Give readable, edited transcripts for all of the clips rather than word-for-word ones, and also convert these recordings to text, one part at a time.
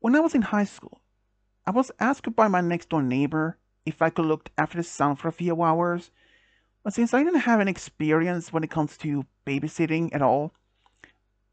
When I was in high school, I was asked by my next door neighbor if I could look after the son for a few hours, but since I didn't have any experience when it comes to babysitting at all,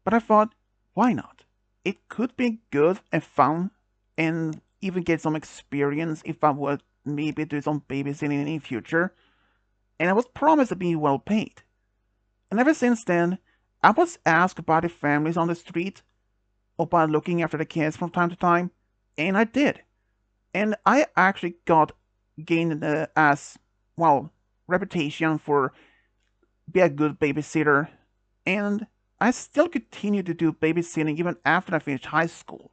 but I thought, why not? It could be good and fun and even get some experience if I would maybe do some babysitting in the future, and I was promised to be well paid. And ever since then, I was asked by the families on the street about looking after the kids from time to time, and I did. And I actually got gained as well reputation for be a good babysitter, and I still continue to do babysitting even after I finished high school.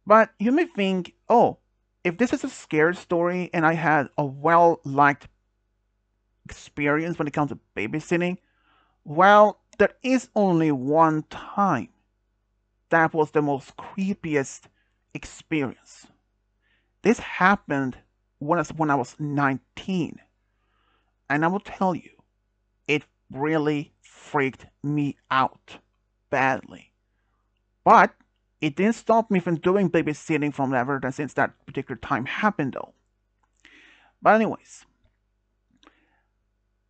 But you may think, oh, if this is a scary story and I had a well liked experience when it comes to babysitting, well, there is only one time that was the most creepiest experience. This happened when I was 19, and I will tell you, it really freaked me out badly. But it didn't stop me from doing babysitting from ever since that particular time happened, though. But anyways,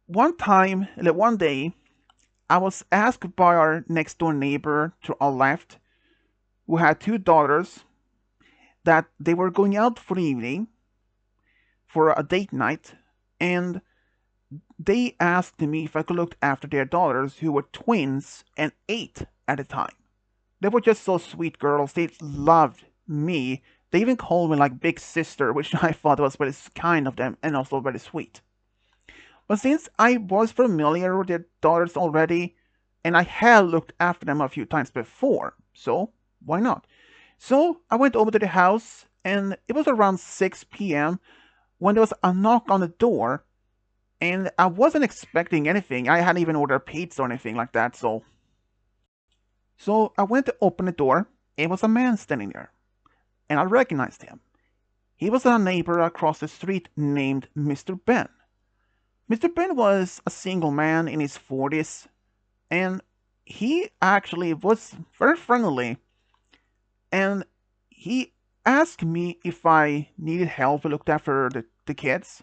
one day, I was asked by our next door neighbor to our left, who had two daughters, that they were going out for the evening for a date night, and they asked me if I could look after their daughters, who were twins and 8 at the time. They were just so sweet girls. They loved me. They even called me like big sister, which I thought was very kind of them and also very sweet. But since I was familiar with their daughters already, and I had looked after them a few times before, so why not? So I went over to the house, and it was around 6 p.m. when there was a knock on the door, and I wasn't expecting anything. I hadn't even ordered pizza or anything like that, so I went to open the door. It was a man standing there, and I recognized him. He was a neighbor across the street named Mr. Ben. Mr. Ben was a single man in his 40s, and he actually was very friendly, and he asked me if I needed help to look after the kids.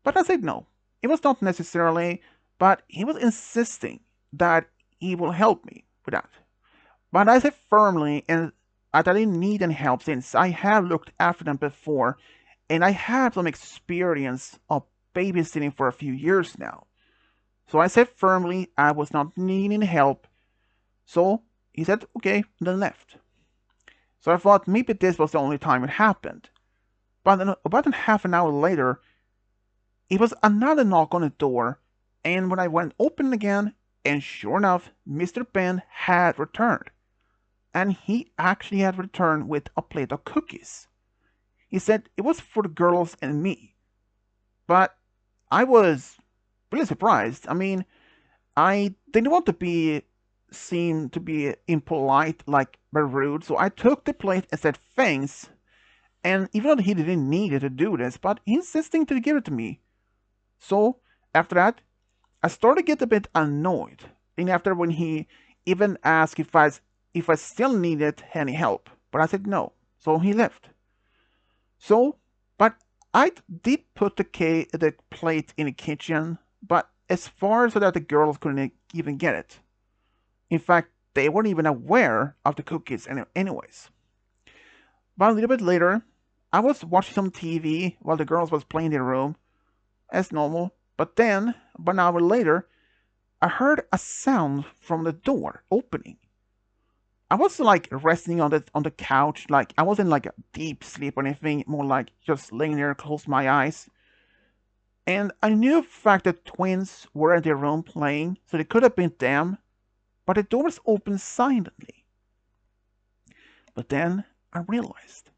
But I said no. It was not necessarily, but he was insisting that he will help me with that. But I said firmly and that I didn't need any help since I have looked after them before and I have some experience of babysitting for a few years now. So I said firmly I was not needing help. So he said okay, then left. So I thought maybe this was the only time it happened. But then about half an hour later, it was another knock on the door, and when I went open again, and sure enough, Mr. Ben had returned. And he actually had returned with a plate of cookies. He said it was for the girls and me. But I was really surprised. I mean, I didn't want to be seen to be impolite, like very rude, so I took the plate and said thanks. And even though he didn't need it to do this, but he insisting to give it to me. So after that, I started to get a bit annoyed. And after when he even asked if I still needed any help, but I said no. So he left. So, but I did put the plate in the kitchen, but as far so that the girls couldn't even get it. In fact, they weren't even aware of the cookies anyways. But a little bit later, I was watching some TV while the girls was playing in their room, as normal. But then, about an hour later, I heard a sound from the door opening. I was like resting on the couch, like I wasn't like a deep sleep or anything, more like just laying there, closed my eyes. And I knew the fact that twins were in their room playing, so it could have been them, but the door was open silently. But then I realized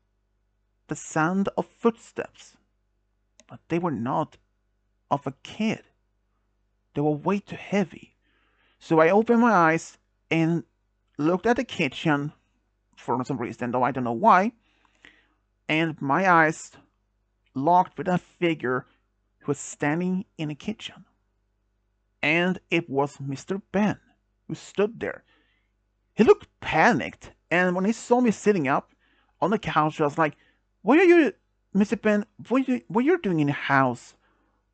the sound of footsteps, but they were not of a kid. They were way too heavy. So I opened my eyes and looked at the kitchen for some reason, though I don't know why, and my eyes locked with a figure who was standing in the kitchen. And it was Mr. Ben, who stood there. He looked panicked And when he saw me sitting up on the couch, I was like, "What are you, Mr. Ben? What are you doing in the house?"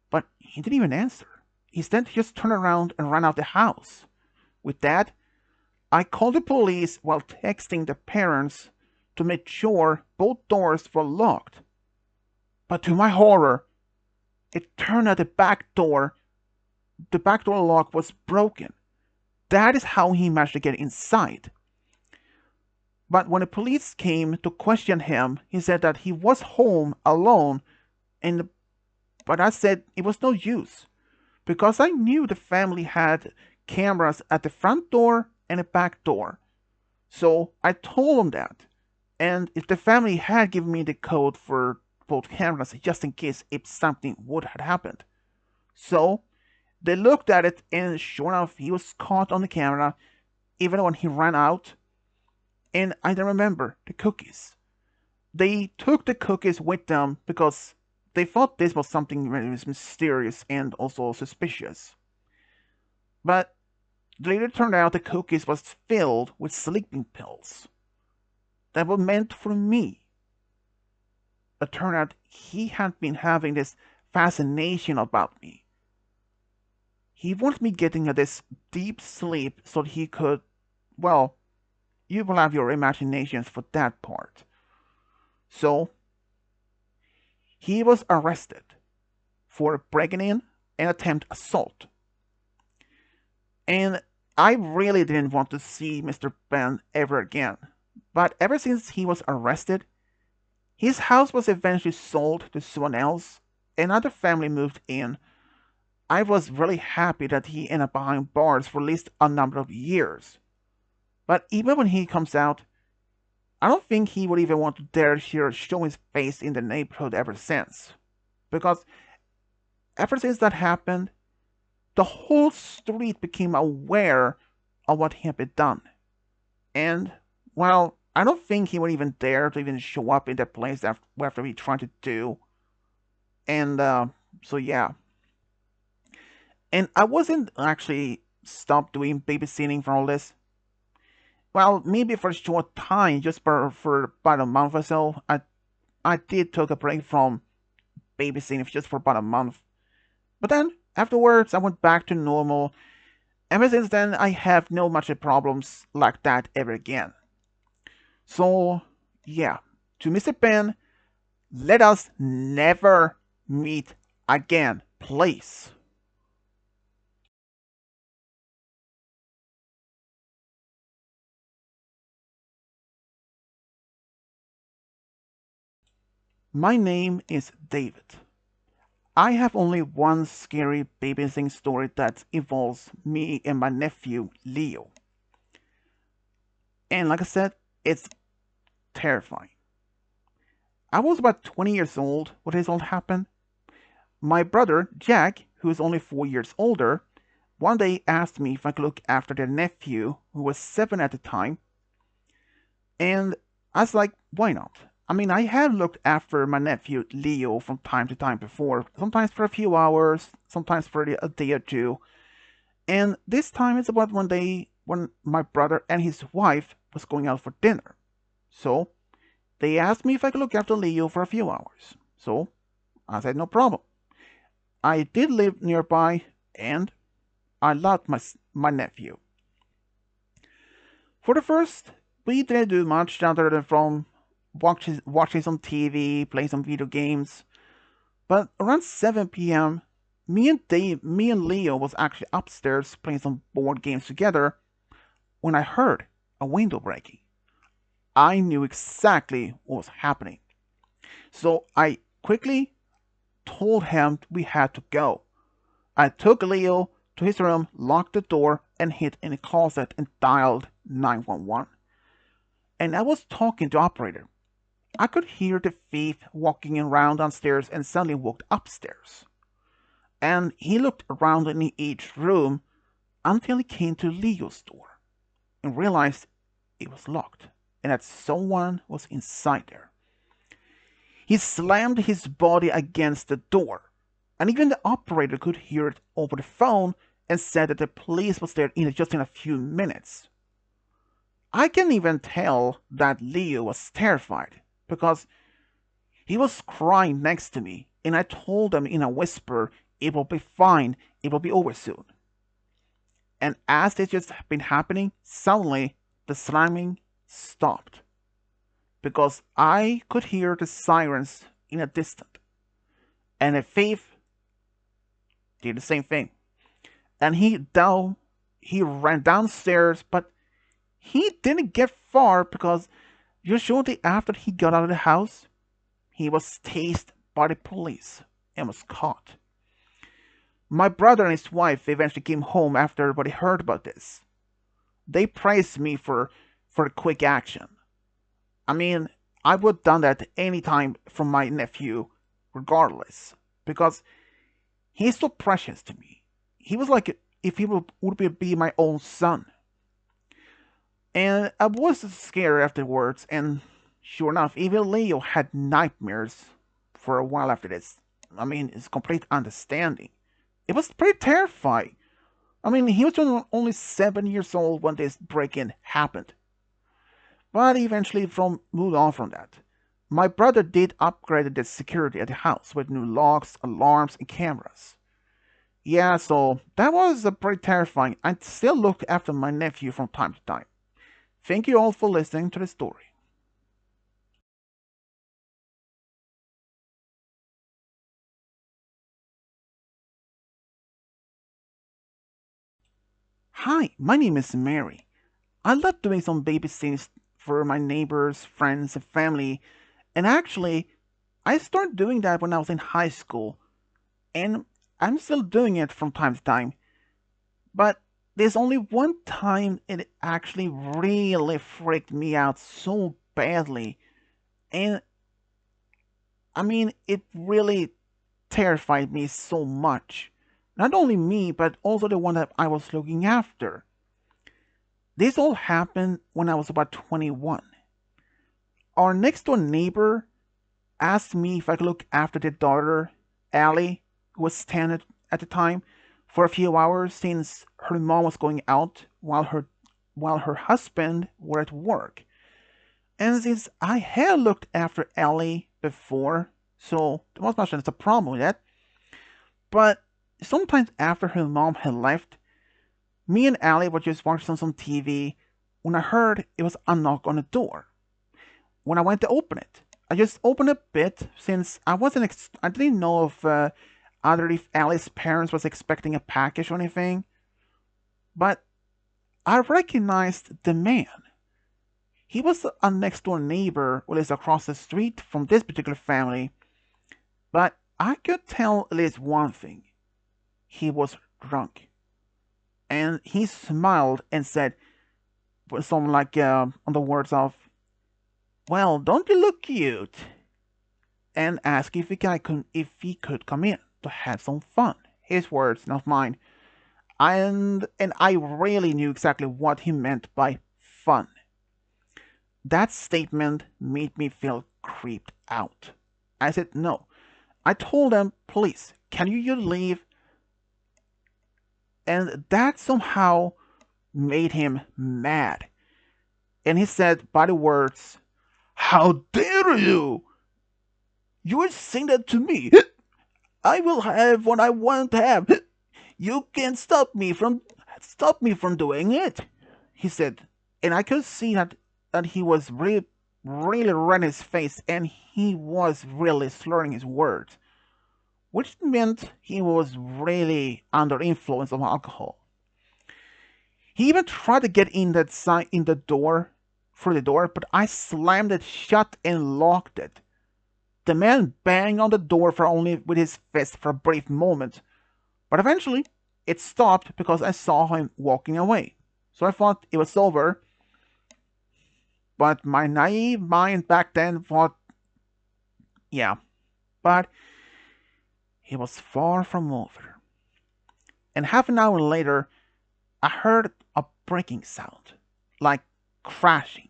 But he didn't even answer. Instead, he just turned around and ran out the house. With that, I called the police while texting the parents to make sure both doors were locked. But to my horror, it turned out the back door lock was broken. That is how he managed to get inside. But when the police came to question him, he said that he was home alone, and but I said it was no use because I knew the family had cameras at the front door and the back door. So I told them that. And if the family had given me the code for both cameras just in case if something would have happened. So they looked at it, and sure enough, he was caught on the camera even when he ran out. And I don't remember the cookies. They took the cookies with them because they thought this was something very mysterious and also suspicious. But later turned out the cookies was filled with sleeping pills that were meant for me. It turned out he had been having this fascination about me. He wanted me getting this deep sleep so he could, well, you will have your imaginations for that part. So, he was arrested for breaking in and attempt assault. And I really didn't want to see Mr. Ben ever again. But ever since he was arrested, his house was eventually sold to someone else. Another family moved in. I was really happy that he ended up behind bars for at least a number of years. But even when he comes out, I don't think he would even want to dare show his face in the neighborhood ever since. Because ever since that happened, the whole street became aware of what he had been done. And, well, I don't think he would even dare to even show up in that place after he tried to do. And, so yeah. And I wasn't actually stopped doing babysitting for all this. Well, maybe for a short time, just for about a month or so, I did take a break from babysitting just for about a month. But then, afterwards, I went back to normal. Ever since then, I have no much problems like that ever again. So, yeah, to Mr. Ben, let us never meet again, please. My name is David. I have only one scary babysitting story that involves me and my nephew, Leo. And like I said, it's terrifying. I was about 20 years old when this all happened. My brother, Jack, who is only 4 years older, one day asked me if I could look after their nephew, who was 7 at the time. And I was like, why not? I mean, I have looked after my nephew Leo from time to time before, sometimes for a few hours, sometimes for a day or two. And this time it's about one day when my brother and his wife was going out for dinner. So they asked me if I could look after Leo for a few hours. So I said no problem. I did live nearby, and I loved my nephew. For the first, we didn't do much other than from watching some TV, playing some video games. But around 7 p.m., me and Leo was actually upstairs playing some board games together when I heard a window breaking. I knew exactly what was happening. So I quickly told him we had to go. I took Leo to his room, locked the door, and hid in a closet and dialed 911. And I was talking to the operator. I could hear the thief walking around downstairs and suddenly walked upstairs. And he looked around in each room until he came to Leo's door and realized it was locked and that someone was inside there. He slammed his body against the door, and even the operator could hear it over the phone and said that the police was there in just in a few minutes. I can even tell that Leo was terrified because he was crying next to me, and I told him in a whisper, "It will be fine, it will be over soon." And as it just been happening, suddenly the slamming stopped because I could hear the sirens in a distance. And a thief did the same thing. And he ran downstairs, but he didn't get far because just shortly after he got out of the house, he was tased by the police and was caught. My brother and his wife eventually came home after everybody heard about this. They praised me for the quick action. I mean, I would have done that any time from my nephew, regardless, because he's so precious to me. He was like if he would be my own son. And I was scared afterwards, and sure enough, even Leo had nightmares for a while after this. I mean, it's complete understanding. It was pretty terrifying. I mean, he was only 7 years old when this break-in happened. But eventually moved on from that. My brother did upgrade the security at the house with new locks, alarms, and cameras. Yeah, so that was pretty terrifying. I still look after my nephew from time to time. Thank you all for listening to the story. Hi, my name is Mary. I love doing some babysitting for my neighbors, friends, and family. And actually, I started doing that when I was in high school. And I'm still doing it from time to time. But there's only one time it actually really freaked me out so badly. And I mean, it really terrified me so much. Not only me, but also the one that I was looking after. This all happened when I was about 21. Our next door neighbor asked me if I could look after their daughter, Allie, who was 10 at the time, for a few hours since her mom was going out while her husband were at work. And since I had looked after Allie before, so there wasn't much a problem with that. But sometimes after her mom had left, me and Allie were just watching some TV when I heard it was a knock on the door. When I went to open it, I just opened a bit since I didn't know if Allie's parents was expecting a package or anything. But I recognized the man. He was a next door neighbor, well, is across the street from this particular family. But I could tell at least one thing: he was drunk, and he smiled and said something like on the words of, "Well, don't you look cute?" and asked if he could come in to have some fun. His words, not mine. And I really knew exactly what he meant by fun. That statement made me feel creeped out. I said no. I told him, "Please, can you leave?" And that somehow made him mad. And he said by the words, "How dare you? You would saying that to me. I will have what I want to have. You can't stop me from doing it," he said. And I could see that he was really red in his face, and he was really slurring his words, which meant he was really under influence of alcohol. He even tried to get in that side in the door through the door, but I slammed it shut and locked it. The man banged on the door for only with his fist for a brief moment, but eventually it stopped because I saw him walking away. So I thought it was over, but my naive mind back then thought, yeah, but it was far from over. And half an hour later, I heard a breaking sound, like crashing,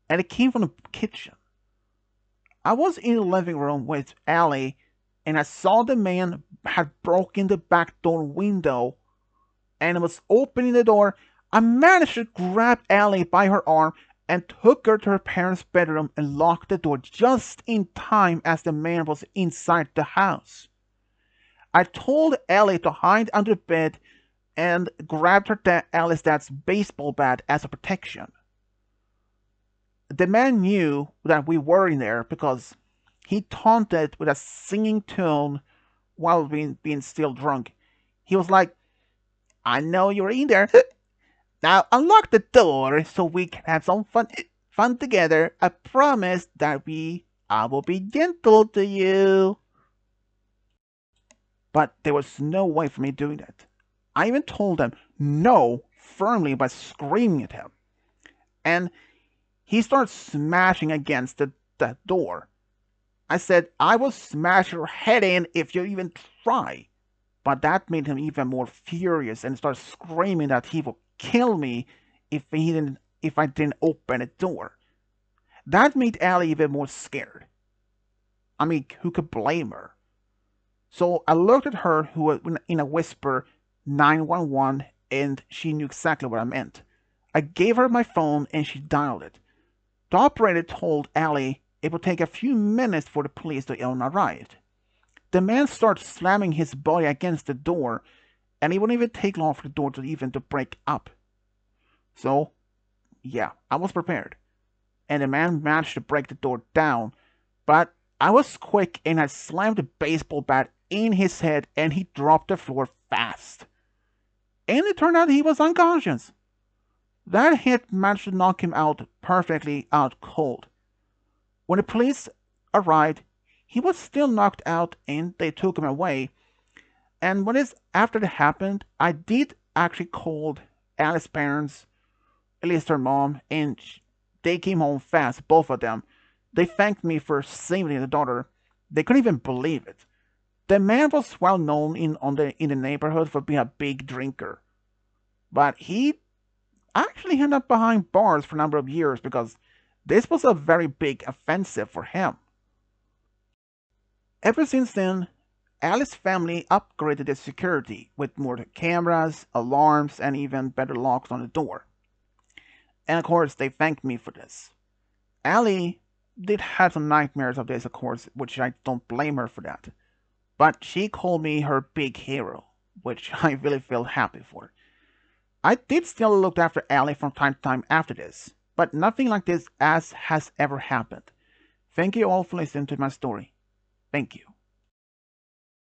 and it came from the kitchen. I was in the living room with Allie, and I saw the man had broken the back door window and was opening the door. I managed to grab Ellie by her arm and took her to her parents' bedroom and locked the door just in time as the man was inside the house. I told Ellie to hide under the bed and grabbed Ellie's dad's baseball bat as a protection. The man knew that we were in there because he taunted with a singing tune while being still drunk. He was like, I know you're in there. Now unlock the door so we can have some fun together. I promise that I will be gentle to you. But there was no way for me doing that. I even told him no firmly by screaming at him. And he started smashing against the door. I said, I will smash your head in if you even try. But that made him even more furious and started screaming that he would kill me if I didn't open the door. That made Allie even more scared. I mean, who could blame her? So I looked at her, who was in a whisper, 911, and she knew exactly what I meant. I gave her my phone and she dialed it. The operator told Allie it would take a few minutes for the police to even arrive. The man started slamming his body against the door, and it wouldn't even take long for the door to break up. So, yeah, I was prepared, and the man managed to break the door down, but I was quick and I slammed the baseball bat in his head and he dropped to the floor fast. And it turned out he was unconscious. That hit managed to knock him out perfectly out cold. When the police arrived, he was still knocked out and they took him away. And after that happened, I did actually call Alice's parents, at least her mom, and they came home fast, both of them. They thanked me for saving their daughter. They couldn't even believe it. The man was well known in the neighborhood for being a big drinker, but he actually ended up behind bars for a number of years because this was a very big offensive for him. Ever since then, Alice's family upgraded their security with more cameras, alarms, and even better locks on the door. And of course, they thanked me for this. Allie did have some nightmares of this, of course, which I don't blame her for that. But she called me her big hero, which I really feel happy for. I did still look after Allie from time to time after this, but nothing like this has ever happened. Thank you all for listening to my story. Thank you.